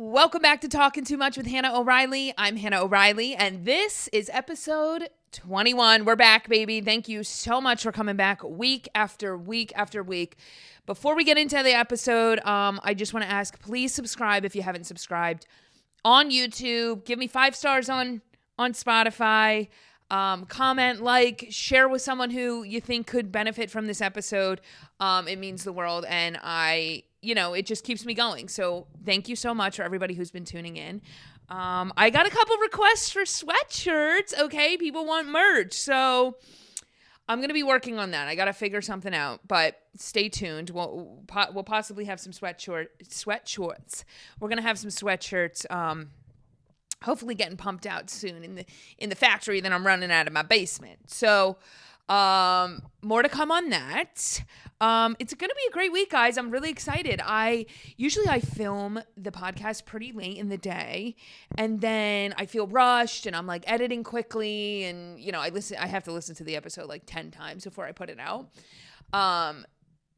Welcome back to Talkin' Too Much with Hannah O'Reilly. I'm Hannah O'Reilly, and this is episode 21. We're back, baby. Thank you so much for coming back week after week after week. Before we get into the episode, I just want to ask, please subscribe if you haven't subscribed on YouTube. Give me 5 stars on Spotify. Comment, like, share with someone who you think could benefit from this episode. It means the world, and it just keeps me going. So thank you so much for everybody who's been tuning in. I got a couple requests for sweatshirts. Okay, people want merch, so I'm going to be working on that. I got to figure something out, but stay tuned. We'll possibly have some sweatshorts. We're going to have some sweatshirts, hopefully getting pumped out soon in the factory that I'm running out of my basement. So more to come on that. It's going to be a great week, guys. I'm really excited. I film the podcast pretty late in the day, and then I feel rushed, and I'm like editing quickly, and I have to listen to the episode like 10 times before I put it out.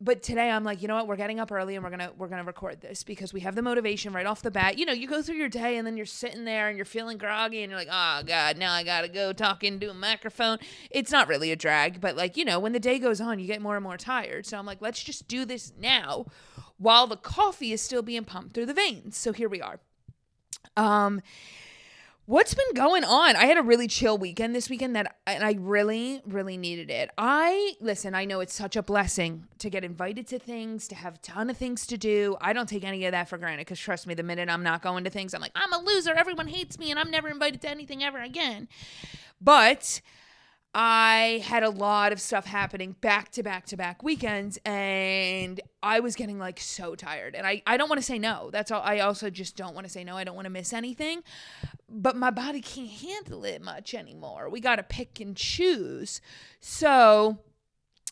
But today I'm like, you know what? We're getting up early and we're gonna record this because we have the motivation right off the bat. You go through your day and then you're sitting there and you're feeling groggy and you're like, oh God, now I gotta go talk into a microphone. It's not really a drag, but when the day goes on, you get more and more tired. So I'm like, let's just do this now while the coffee is still being pumped through the veins. So here we are. What's been going on? I had a really chill weekend this weekend and I really, really needed it. I know it's such a blessing to get invited to things, to have a ton of things to do. I don't take any of that for granted because trust me, the minute I'm not going to things, I'm like, I'm a loser. Everyone hates me and I'm never invited to anything ever again. But I had a lot of stuff happening back to back weekends, and I was getting so tired. And I don't want to say no. That's all. I also just don't want to say no. I don't want to miss anything. But my body can't handle it much anymore. We got to pick and choose. So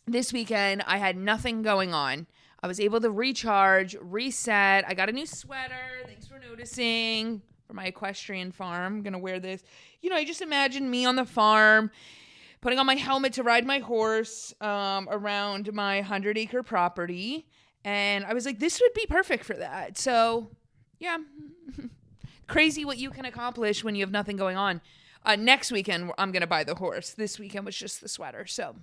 this weekend, I had nothing going on. I was able to recharge, reset. I got a new sweater. Thanks for noticing. For my equestrian farm. I'm going to wear this. I just imagine me on the farm, putting on my helmet to ride my horse around my 100-acre property. And I was like, this would be perfect for that. So, yeah. Crazy what you can accomplish when you have nothing going on. Next weekend, I'm going to buy the horse. This weekend was just the sweater. So,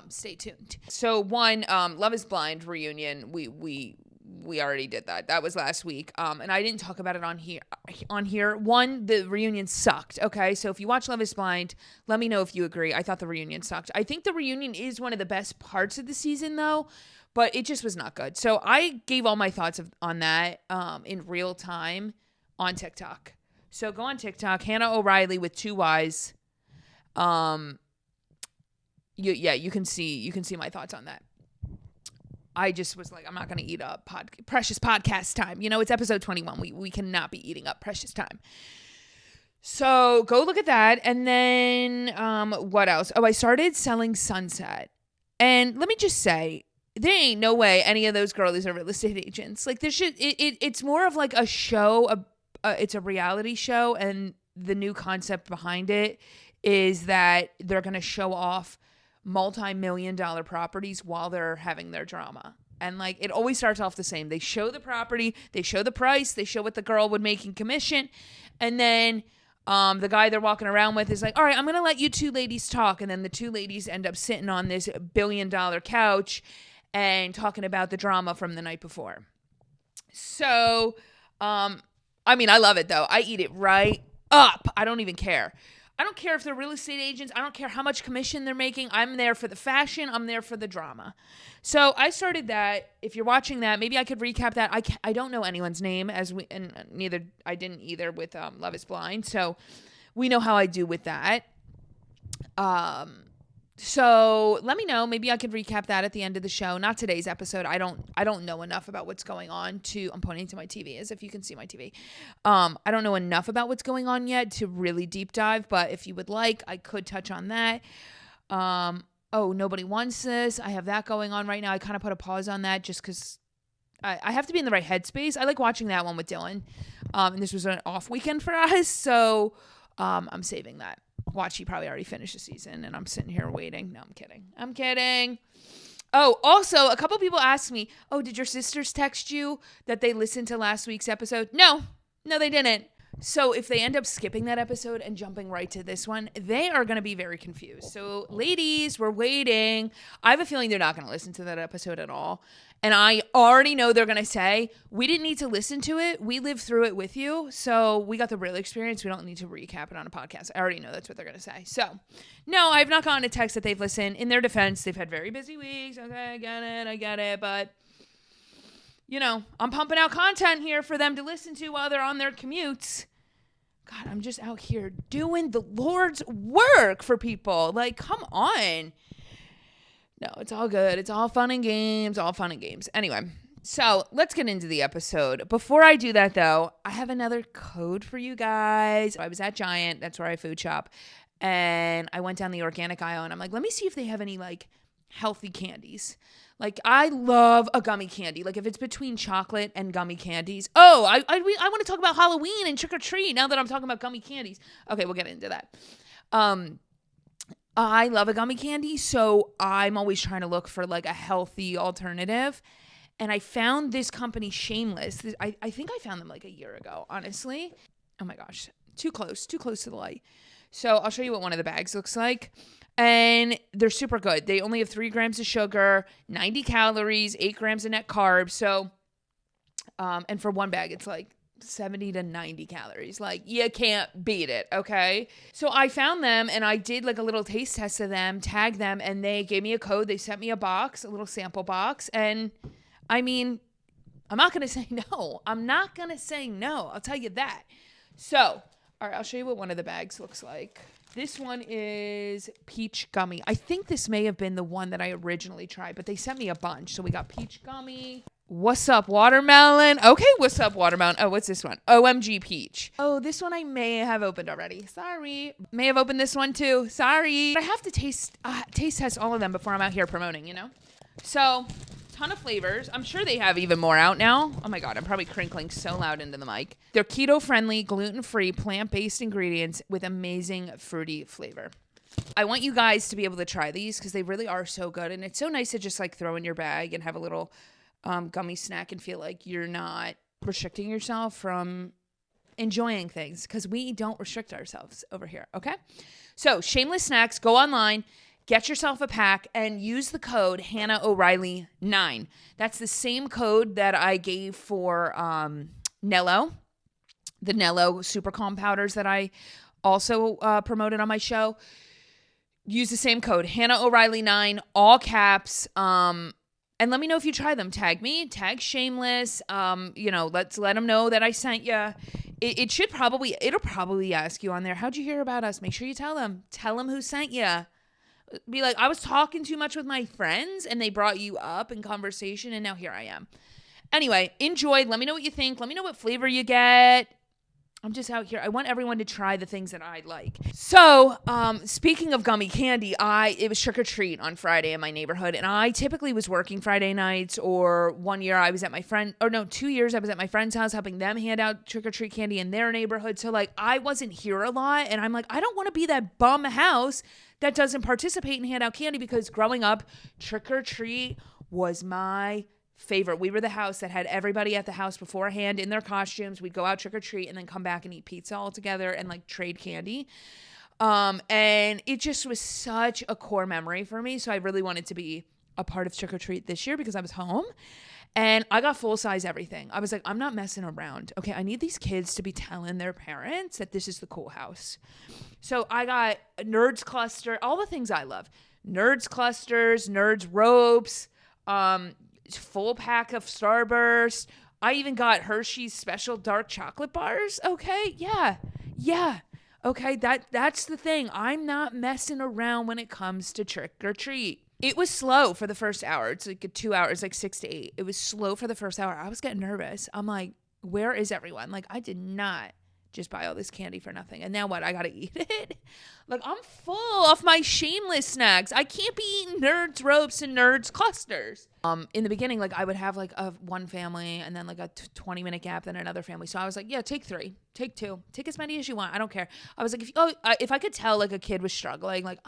stay tuned. So, one, Love is Blind reunion. We already did that. That was last week. And I didn't talk about it on here. One, the reunion sucked. Okay. So if you watch Love is Blind, let me know if you agree. I thought the reunion sucked. I think the reunion is one of the best parts of the season though, but it just was not good. So I gave all my thoughts on that, in real time on TikTok. So go on TikTok, Hannah O'Reilly with 2 Y's. You can see my thoughts on that. I just was like, I'm not going to eat up precious podcast time. It's episode 21. We cannot be eating up precious time. So go look at that. And then what else? Oh, I started selling Sunset. And let me just say, there ain't no way any of those girlies are real estate agents. It's more of like a show. It's a reality show. And the new concept behind it is that they're going to show off multi-million-dollar properties while they're having their drama. And it always starts off the same. They show the property, they show the price, they show what the girl would make in commission, and then the guy they're walking around with is like, all right, I'm going to let you 2 ladies talk. And then the 2 ladies end up sitting on this billion-dollar couch and talking about the drama from the night before. So, I love it, though. I eat it right up. I don't even care. I don't care if they're real estate agents. I don't care how much commission they're making. I'm there for the fashion. I'm there for the drama. So I started that. If you're watching that, maybe I could recap that. I don't know anyone's name I didn't either with Love is Blind. So we know how I do with that. So let me know. Maybe I could recap that at the end of the show. Not today's episode. I don't know enough about what's going on I'm pointing to my TV as if you can see my TV. I don't know enough about what's going on yet to really deep dive, but if you would like, I could touch on that. Nobody Wants This. I have that going on right now. I kind of put a pause on that just because I have to be in the right headspace. I like watching that one with Dylan. And this was an off weekend for us. So I'm saving that. Watch, he probably already finished the season, and I'm sitting here waiting. No, I'm kidding. Oh, also, a couple people asked me, oh, did your sisters text you that they listened to last week's episode? No, they didn't. So if they end up skipping that episode and jumping right to this one, they are going to be very confused. So ladies, we're waiting. I have a feeling they're not going to listen to that episode at all. And I already know they're going to say, we didn't need to listen to it. We lived through it with you. So we got the real experience. We don't need to recap it on a podcast. I already know that's what they're going to say. So no, I've not gotten a text that they've listened. In their defense, they've had very busy weeks. Okay, I get it. But you know, I'm pumping out content here for them to listen to while they're on their commutes. God, I'm just out here doing the Lord's work for people. Like, come on. No, it's all good. It's all fun and games. Anyway, so let's get into the episode. Before I do that, though, I have another code for you guys. I was at Giant. That's where I food shop. And I went down the organic aisle, and I'm like, let me see if they have any, like, healthy candies. Like, I love a gummy candy. Like, if it's between chocolate and gummy candies. Oh, I want to talk about Halloween and trick or treat now that I'm talking about gummy candies. Okay, we'll get into that. I love a gummy candy, so I'm always trying to look for, like, a healthy alternative. And I found this company, Shameless. I think I found them, like, a year ago, honestly. Oh, my gosh. Too close to the light. So I'll show you what one of the bags looks like. And they're super good. They only have 3 grams of sugar, 90 calories, 8 grams of net carbs. So, and for one bag, it's like 70 to 90 calories. Like, you can't beat it, okay? So I found them, and I did like a little taste test of them, tagged them, and they gave me a code. They sent me a box, a little sample box. And I mean, I'm not going to say no. I'll tell you that. So, all right, I'll show you what one of the bags looks like. This one is peach gummy. I think this may have been the one that I originally tried, but they sent me a bunch. So we got peach gummy. What's up, watermelon? Okay, what's up, watermelon? Oh, what's this one? OMG peach. Oh, this one I may have opened already. Sorry. May have opened this one too. Sorry. I have to taste test all of them before I'm out here promoting, you know? So, ton of flavors. I'm sure they have even more out now. Oh my God, I'm probably crinkling so loud into the mic. They're keto-friendly, gluten-free, plant-based ingredients with amazing fruity flavor. I want you guys to be able to try these because they really are so good. And it's so nice to just like throw in your bag and have a little gummy snack and feel like you're not restricting yourself from enjoying things because we don't restrict ourselves over here, okay? So Shameless Snacks, go online. Get yourself a pack and use the code Hanna O'Reilly 9. That's the same code that I gave for Nello, the Nello Super Calm powders that I also promoted on my show. Use the same code Hanna O'Reilly 9, all caps. And let me know if you try them. Tag me, tag Shameless. Let's let them know that I sent you. It'll probably ask you on there, how'd you hear about us? Make sure you tell them. Tell them who sent you. Be like, I was talking too much with my friends and they brought you up in conversation and now here I am. Anyway, enjoy. Let me know what you think. Let me know what flavor you get. I'm just out here. I want everyone to try the things that I like. So, speaking of gummy candy, it was trick or treat on Friday in my neighborhood, and I typically was working Friday nights, or 1 year I was at 2 years I was at my friend's house helping them hand out trick or treat candy in their neighborhood. So like I wasn't here a lot, and I'm like, I don't want to be that bum house that doesn't participate and hand out candy, because growing up, trick or treat was my favorite. We were the house that had everybody at the house beforehand in their costumes. We'd go out trick or treat and then come back and eat pizza all together and like trade candy. And it just was such a core memory for me. So I really wanted to be a part of trick or treat this year because I was home and I got full size everything. I was like, I'm not messing around. Okay, I need these kids to be telling their parents that this is the cool house. So I got a Nerds cluster, all the things I love. Nerds clusters, Nerds ropes, full pack of Starburst. I even got Hershey's special dark chocolate bars. Okay, yeah. Okay, that's the thing. I'm not messing around when it comes to trick or treat. It was slow for the first hour. It's like 2 hours, like 6 to 8. It was slow for the first hour. I was getting nervous. I'm like, where is everyone? Like, I did not just buy all this candy for nothing. And now what? I got to eat it? Like, I'm full off my Shameless snacks. I can't be eating Nerds ropes and Nerds clusters. In the beginning, like, I would have like one family and then like a 20-minute gap, then another family. So I was like, yeah, take 3, take 2, take as many as you want. I don't care. I was like, if I could tell like a kid was struggling, like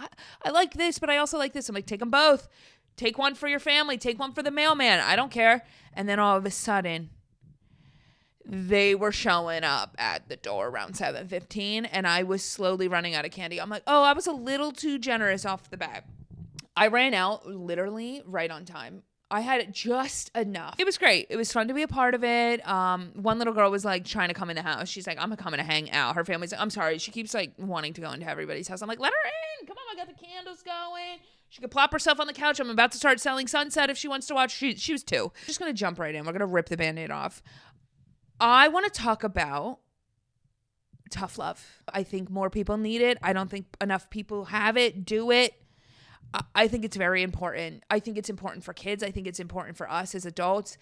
I like this, but I also like this. I'm like, take them both. Take one for your family. Take one for the mailman. I don't care. And then all of a sudden, they were showing up at the door around 7:15, and I was slowly running out of candy. I'm like, oh, I was a little too generous off the bat. I ran out literally right on time. I had just enough. It was great. It was fun to be a part of it. One little girl was like trying to come in the house. She's like, I'm gonna come in to hang out. Her family's like, I'm sorry. She keeps like wanting to go into everybody's house. I'm like, let her in. Come on, I got the candles going. She could plop herself on the couch. I'm about to start Selling Sunset if she wants to watch. She was 2. Just gonna jump right in. We're gonna rip the Band-Aid off. I want to talk about tough love. I think more people need it. I don't think enough people have it, do it. I think it's very important. I think it's important for kids. I think it's important for us as adults.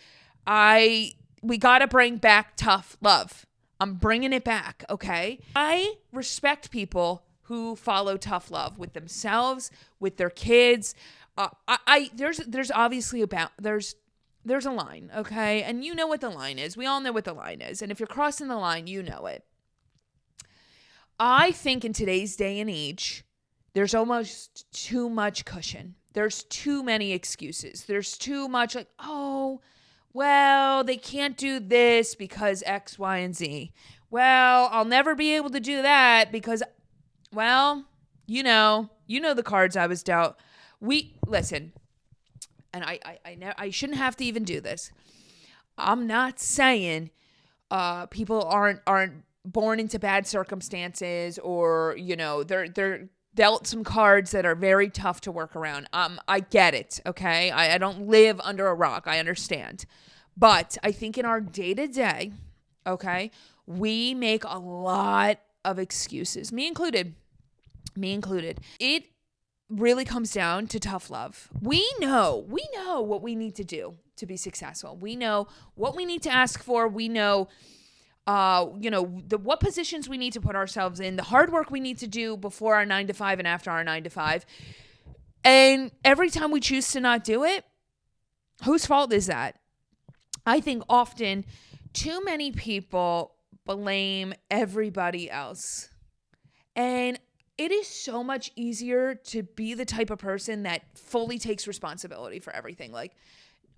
We got to bring back tough love. I'm bringing it back, okay? I respect people who follow tough love with themselves, with their kids. There's obviously there's a line, okay? And you know what the line is. We all know what the line is. And if you're crossing the line, you know it. I think in today's day and age, there's almost too much cushion. There's too many excuses. There's too much like, oh, well, they can't do this because X, Y, and Z. Well, I'll never be able to do that because, well, you know the cards I was dealt. Listen, and I shouldn't have to even do this. I'm not saying people aren't born into bad circumstances or, they're dealt some cards that are very tough to work around. I get it, okay? I don't live under a rock. I understand. But I think in our day-to-day, okay, we make a lot of excuses, me included. It really comes down to tough love. We know what we need to do to be successful. We know what we need to ask for. We know what positions we need to put ourselves in, the hard work we need to do before our 9 to 5 and after our 9 to 5. And every time we choose to not do it, whose fault is that? I think often too many people blame everybody else. And it is so much easier to be the type of person that fully takes responsibility for everything. Like,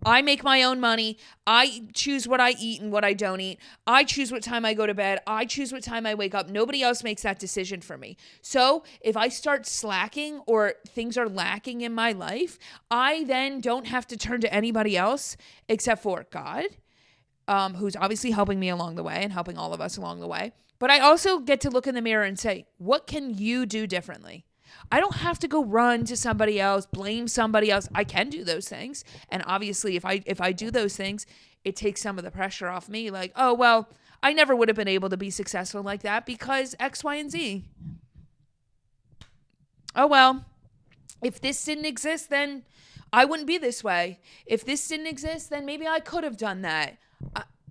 I make my own money. I choose what I eat and what I don't eat. I choose what time I go to bed. I choose what time I wake up. Nobody else makes that decision for me. So if I start slacking or things are lacking in my life, I then don't have to turn to anybody else except for God, who's obviously helping me along the way and helping all of us along the way. But I also get to look in the mirror and say, what can you do differently? I don't have to go run to somebody else, blame somebody else. I can do those things. And obviously, if I do those things, it takes some of the pressure off me. Like, oh, well, I never would have been able to be successful like that because X, Y, and Z. Oh, well, if this didn't exist, then I wouldn't be this way. If this didn't exist, then maybe I could have done that.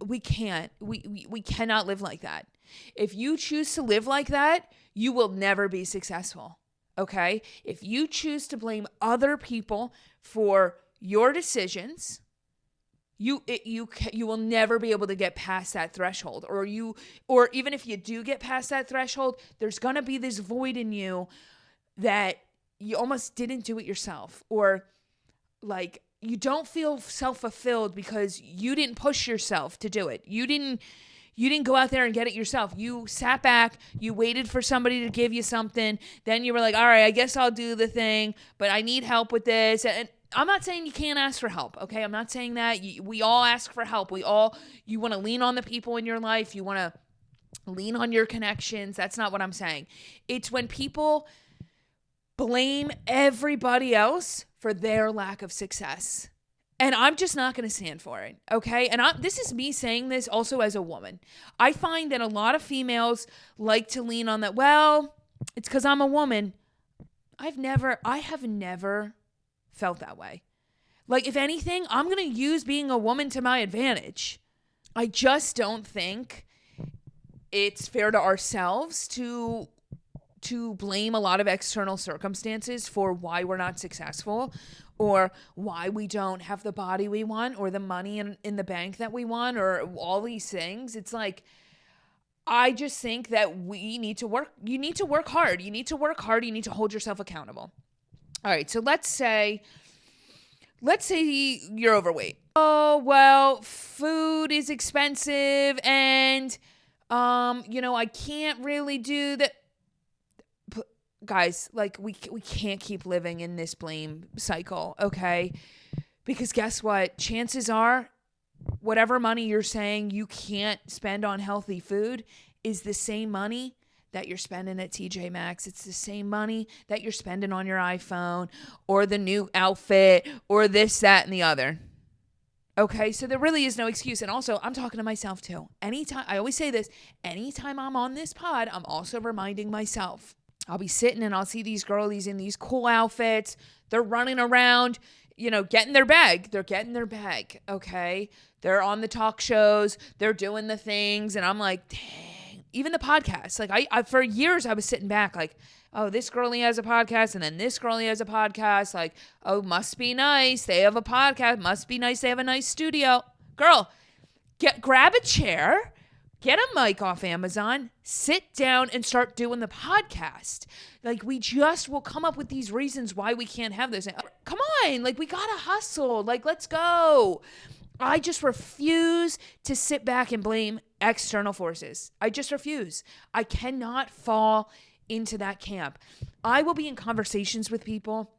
We can't. We cannot live like that. If you choose to live like that, you will never be successful. Okay? If you choose to blame other people for your decisions, you will never be able to get past that threshold. Or even if you do get past that threshold, there's going to be this void in you that you almost didn't do it yourself. Or like you don't feel self-fulfilled because you didn't push yourself to do it. You didn't go out there and get it yourself. You sat back, you waited for somebody to give you something. Then you were like, all right, I guess I'll do the thing, but I need help with this. And I'm not saying you can't ask for help, okay? I'm not saying that. We all ask for help. You want to lean on the people in your life. You want to lean on your connections. That's not what I'm saying. It's when people blame everybody else for their lack of success. And I'm just not going to stand for it, okay? And this is me saying this also as a woman. I find that a lot of females like to lean on that, well, it's because I'm a woman. I have never felt that way. Like, if anything, I'm going to use being a woman to my advantage. I just don't think it's fair to ourselves to blame a lot of external circumstances for why we're not successful or why we don't have the body we want or the money in the bank that we want or all these things. It's like, I just think that we need to work. You need to work hard. You need to work hard. You need to hold yourself accountable. All right. So let's say let's say you're overweight. Oh, well, food is expensive and, I can't really do that. Guys, like we can't keep living in this blame cycle, okay? Because guess what? Chances are, whatever money you're saying you can't spend on healthy food is the same money that you're spending at TJ Maxx. It's the same money that you're spending on your iPhone or the new outfit or this, that, and the other. Okay, so there really is no excuse. And also, I'm talking to myself too. Anytime, I always say this, anytime I'm on this pod, I'm also reminding myself. I'll be sitting and I'll see these girlies in these cool outfits. They're running around, getting their bag. They're getting their bag, okay? They're on the talk shows. They're doing the things. And I'm like, dang. Even the podcast. Like, I for years, I was sitting back like, oh, this girlie has a podcast. And then this girlie has a podcast. Like, oh, must be nice. They have a podcast. Must be nice. They have a nice studio. Girl, grab a chair. Get a mic off Amazon, sit down and start doing the podcast. Like, we just will come up with these reasons why we can't have this. Come on, like, we gotta hustle. Like, let's go. I just refuse to sit back and blame external forces. I just refuse. I cannot fall into that camp. I will be in conversations with people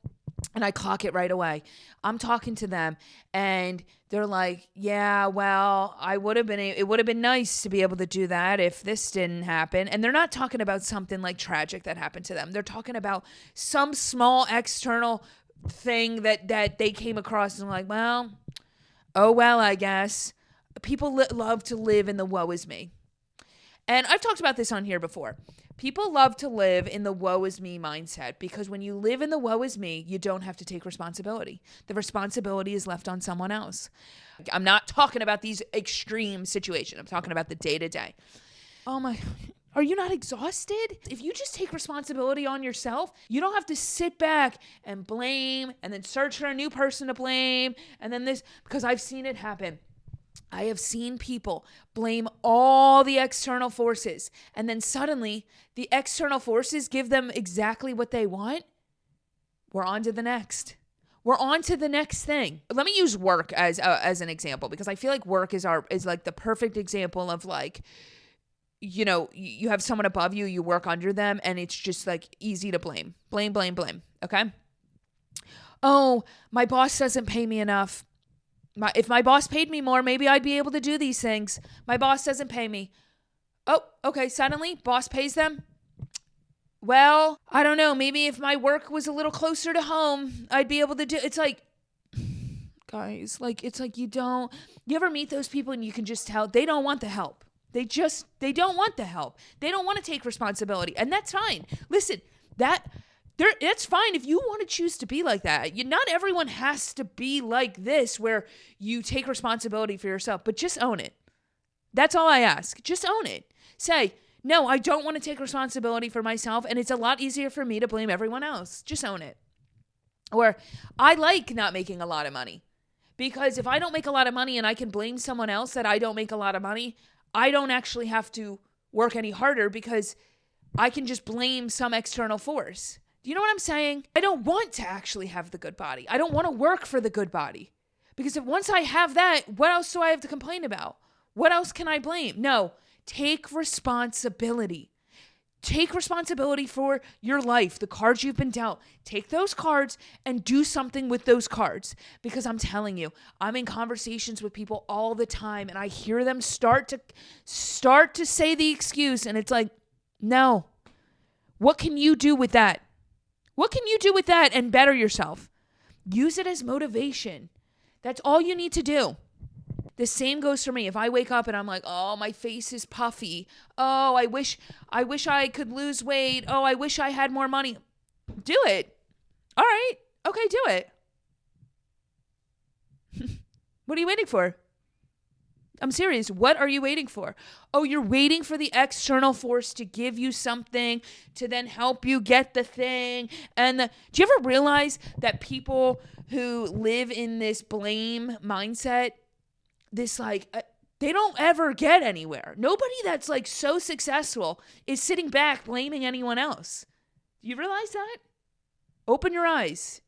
and I clock it right away. I'm talking to them and they're like, yeah, well, it would have been nice to be able to do that if this didn't happen. And they're not talking about something like tragic that happened to them. They're talking about some small external thing that they came across and like, well, oh, well, I guess. People love to live in the woe is me. And I've talked about this on here before. People love to live in the woe is me mindset because when you live in the woe is me, you don't have to take responsibility. The responsibility is left on someone else. I'm not talking about these extreme situations. I'm talking about the day-to-day. Oh my, are you not exhausted? If you just take responsibility on yourself, you don't have to sit back and blame and then search for a new person to blame and then this, because I've seen it happen. I have seen people blame all the external forces and then suddenly the external forces give them exactly what they want. We're on to the next. We're on to the next thing. Let me use work as an example because I feel like work is like the perfect example of like, you have someone above you, you work under them, and it's just like easy to blame. Blame, okay? Oh, my boss doesn't pay me enough. If my boss paid me more, maybe I'd be able to do these things. My boss doesn't pay me. Oh, okay, suddenly, boss pays them? Well, I don't know. Maybe if my work was a little closer to home, I'd be able to do. It's like, guys, it's like you ever meet those people and you can just tell they don't want the help. They don't want the help. They don't want to take responsibility. And that's fine. Listen, it's fine if you want to choose to be like that. Not everyone has to be like this where you take responsibility for yourself, but just own it. That's all I ask. Just own it. Say, no, I don't want to take responsibility for myself, and it's a lot easier for me to blame everyone else. Just own it. Or I like not making a lot of money because if I don't make a lot of money and I can blame someone else that I don't make a lot of money, I don't actually have to work any harder because I can just blame some external force. Do you know what I'm saying? I don't want to actually have the good body. I don't want to work for the good body. Because once I have that, what else do I have to complain about? What else can I blame? No, take responsibility. Take responsibility for your life, the cards you've been dealt. Take those cards and do something with those cards. Because I'm telling you, I'm in conversations with people all the time and I hear them start to say the excuse and it's like, no. What can you do with that? What can you do with that and better yourself? Use it as motivation. That's all you need to do. The same goes for me. If I wake up and I'm like, oh, my face is puffy. Oh, I wish I could lose weight. Oh, I wish I had more money. Do it. All right. Okay, do it. What are you waiting for? I'm serious. What are you waiting for? Oh, you're waiting for the external force to give you something to then help you get the thing. Do you ever realize that people who live in this blame mindset, they don't ever get anywhere. Nobody that's like so successful is sitting back blaming anyone else. Do you realize that? Open your eyes.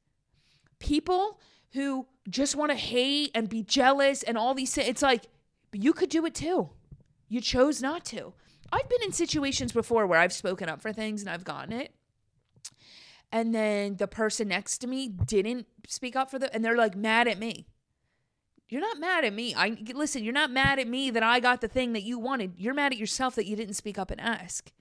People who just want to hate and be jealous and all these things. It's like, but you could do it too. You chose not to. I've been in situations before where I've spoken up for things and I've gotten it. And then the person next to me didn't speak up for them and they're like mad at me. You're not mad at me. Listen, you're not mad at me that I got the thing that you wanted. You're mad at yourself that you didn't speak up and ask.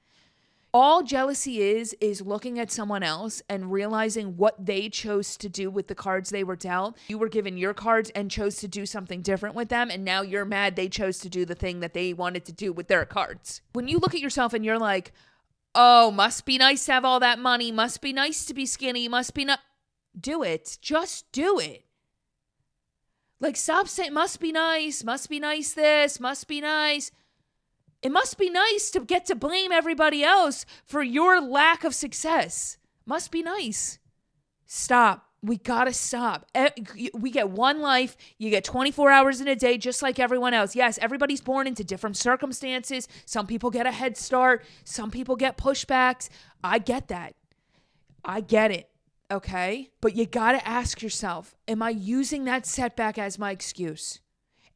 All jealousy is looking at someone else and realizing what they chose to do with the cards they were dealt. You were given your cards and chose to do something different with them, and now you're mad they chose to do the thing that they wanted to do with their cards. When you look at yourself and you're like, oh, must be nice to have all that money, must be nice to be skinny, must be not. Do it. Just do it. Like, stop saying, must be nice this, must be nice. It must be nice to get to blame everybody else for your lack of success. Must be nice. Stop. We gotta stop. We get one life. You get 24 hours in a day just like everyone else. Yes, everybody's born into different circumstances. Some people get a head start. Some people get pushbacks. I get that. I get it. Okay? But you got to ask yourself, am I using that setback as my excuse?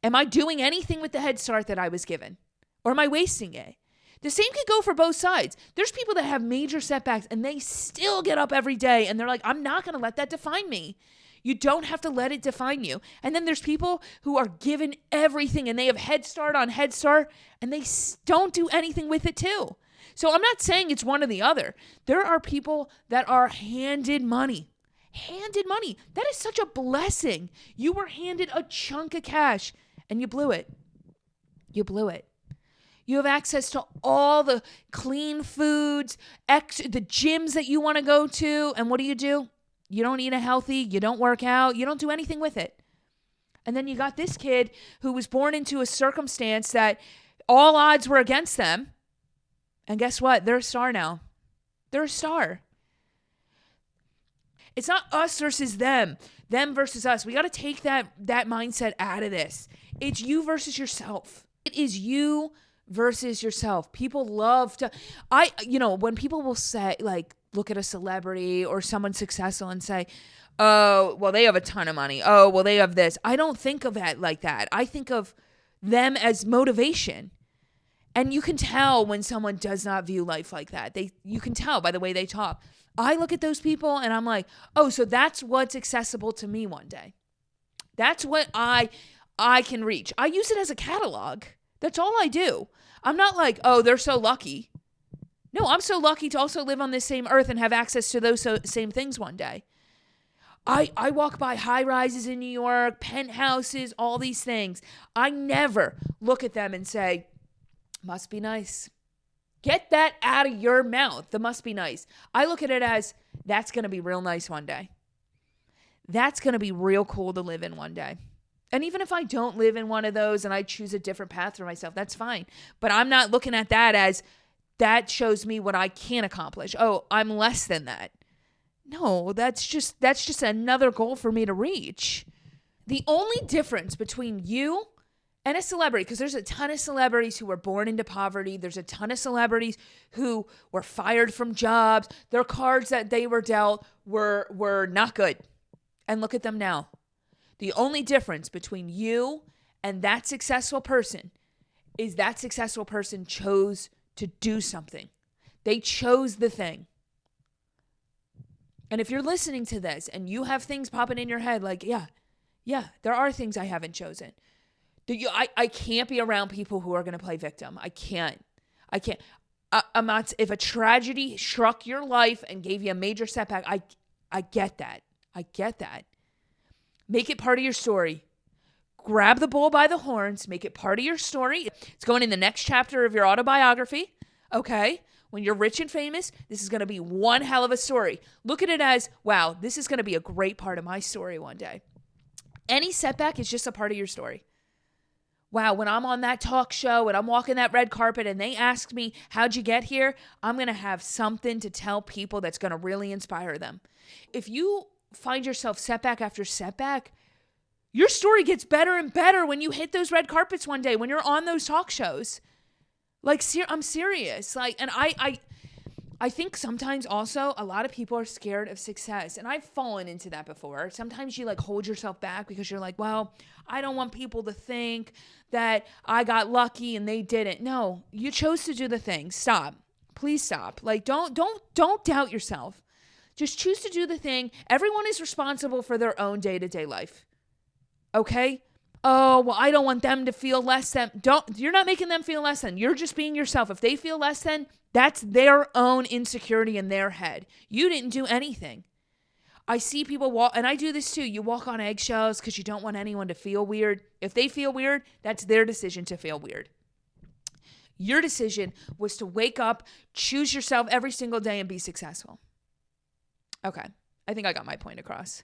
Am I doing anything with the head start that I was given? Or am I wasting it? The same could go for both sides. There's people that have major setbacks and they still get up every day and they're like, I'm not going to let that define me. You don't have to let it define you. And then there's people who are given everything and they have head start on head start and they don't do anything with it too. So I'm not saying it's one or the other. There are people that are handed money. Handed money. That is such a blessing. You were handed a chunk of cash and you blew it. You blew it. You have access to all the clean foods, the gyms that you want to go to. And what do? You don't eat healthy. You don't work out. You don't do anything with it. And then you got this kid who was born into a circumstance that all odds were against them. And guess what? They're a star now. They're a star. It's not us versus them versus us. We got to take that mindset out of this. It's you versus yourself. It is you versus yourself. People love to, when people will say, like, look at a celebrity or someone successful and say, oh, well, they have a ton of money. Oh, well, they have this. I don't think of it like that. I think of them as motivation. And you can tell when someone does not view life like that. You can tell by the way they talk. I look at those people and I'm like, oh, so that's what's accessible to me one day. That's what I can reach. I use it as a catalog. That's all I do. I'm not like, oh, they're so lucky. No, I'm so lucky to also live on this same earth and have access to those same things one day. I walk by high rises in New York, penthouses, all these things. I never look at them and say, must be nice. Get that out of your mouth. The must be nice. I look at it as that's going to be real nice one day. That's going to be real cool to live in one day. And even if I don't live in one of those and I choose a different path for myself, that's fine. But I'm not looking at that as that shows me what I can't accomplish. Oh, I'm less than that. No, that's just another goal for me to reach. The only difference between you and a celebrity, because there's a ton of celebrities who were born into poverty. There's a ton of celebrities who were fired from jobs. Their cards that they were dealt were not good. And look at them now. The only difference between you and that successful person is that successful person chose to do something. They chose the thing. And if you're listening to this and you have things popping in your head like, yeah, there are things I haven't chosen. I can't be around people who are going to play victim. I can't. I'm not. If a tragedy struck your life and gave you a major setback, I get that. I get that. Make it part of your story. Grab the bull by the horns. Make it part of your story. It's going in the next chapter of your autobiography. Okay? When you're rich and famous, this is going to be one hell of a story. Look at it as, wow, this is going to be a great part of my story one day. Any setback is just a part of your story. Wow, when I'm on that talk show and I'm walking that red carpet and they ask me, how'd you get here? I'm going to have something to tell people that's going to really inspire them. If you find yourself setback after setback, your story gets better and better when you hit those red carpets one day, when you're on those talk shows. Like, I'm serious. Like, and I think sometimes also a lot of people are scared of success. And I've fallen into that before. Sometimes you like hold yourself back because you're like, well, I don't want people to think that I got lucky and they didn't. No, you chose to do the thing. Stop. Please stop. Like don't doubt yourself. Just choose to do the thing. Everyone is responsible for their own day-to-day life. Okay? Oh, well, I don't want them to feel less than. You're not making them feel less than. You're just being yourself. If they feel less than, that's their own insecurity in their head. You didn't do anything. I see people walk, and I do this too. You walk on eggshells because you don't want anyone to feel weird. If they feel weird, that's their decision to feel weird. Your decision was to wake up, choose yourself every single day, and be successful. Okay. I think I got my point across.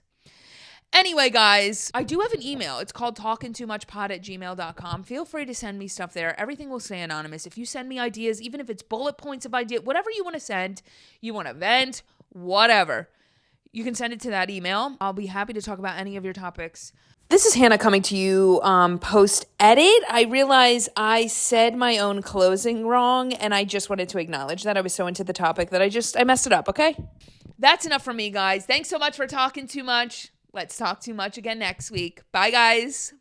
Anyway, guys, I do have an email. It's called talkintoomuchpod@gmail.com. Feel free to send me stuff there. Everything will stay anonymous. If you send me ideas, even if it's bullet points of idea, whatever you want to send, you want to vent, whatever, you can send it to that email. I'll be happy to talk about any of your topics. This is Hannah coming to you post-edit. I realize I said my own closing wrong, and I just wanted to acknowledge that. I was so into the topic that I messed it up, okay? That's enough from me, guys. Thanks so much for talking too much. Let's talk too much again next week. Bye, guys.